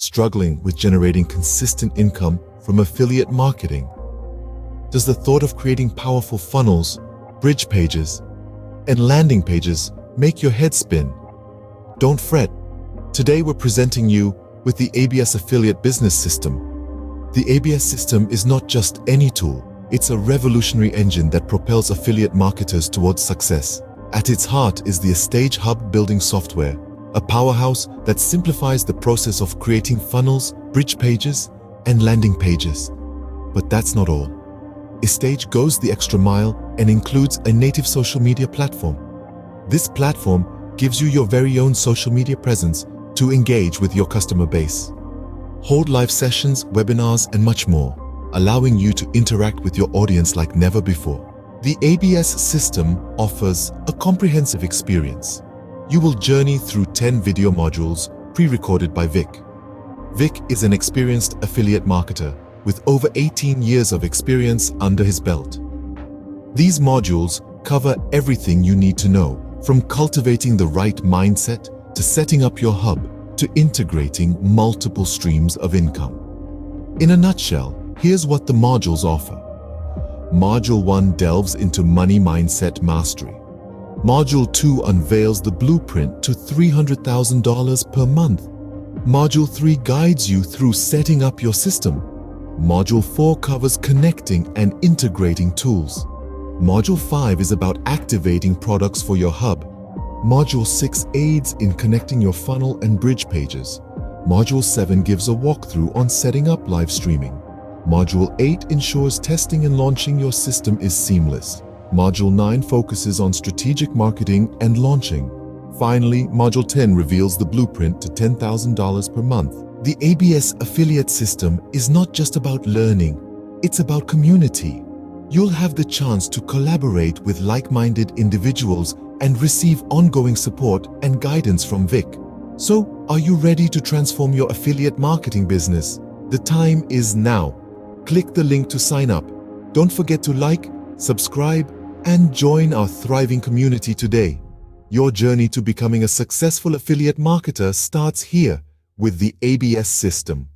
struggling with generating consistent income from affiliate marketing? Does the thought of creating powerful funnels, bridge pages, and landing pages make your head spin? Don't fret. Today we're presenting you with the ABS Affiliate Business System. The ABS system is not just any tool, it's a revolutionary engine that propels affiliate marketers towards success. At its heart is the eStage hub building software, a powerhouse that simplifies the process of creating funnels, bridge pages, and landing pages. But that's not all. eStage goes the extra mile and includes a native social media platform. This platform gives you your very own social media presence to engage with your customer base. Hold live sessions, webinars, and much more, allowing you to interact with your audience like never before. The ABS system offers a comprehensive experience. You will journey through 10 video modules pre-recorded by Vic. Vic is an experienced affiliate marketer with over 18 years of experience under his belt. These modules cover everything you need to know, from cultivating the right mindset to setting up your hub to integrating multiple streams of income. In a nutshell, here's what the modules offer. Module 1 delves into money mindset mastery. Module 2 unveils the blueprint to $300,000 per month. Module 3 guides you through setting up your system. Module 4 covers connecting and integrating tools. Module 5 is about activating products for your hub. Module 6 aids in connecting your funnel and bridge pages. Module 7 gives a walkthrough on setting up live streaming. Module 8 ensures testing and launching your system is seamless. Module 9 focuses on strategic marketing and launching. Finally, Module 10 reveals the blueprint to $10,000 per month. The ABS affiliate system is not just about learning, it's about community. You'll have the chance to collaborate with like-minded individuals and receive ongoing support and guidance from Vic. So, are you ready to transform your affiliate marketing business? The time is now. Click the link to sign up. Don't forget to like, subscribe, and join our thriving community today. Your journey to becoming a successful affiliate marketer starts here with the ABS system.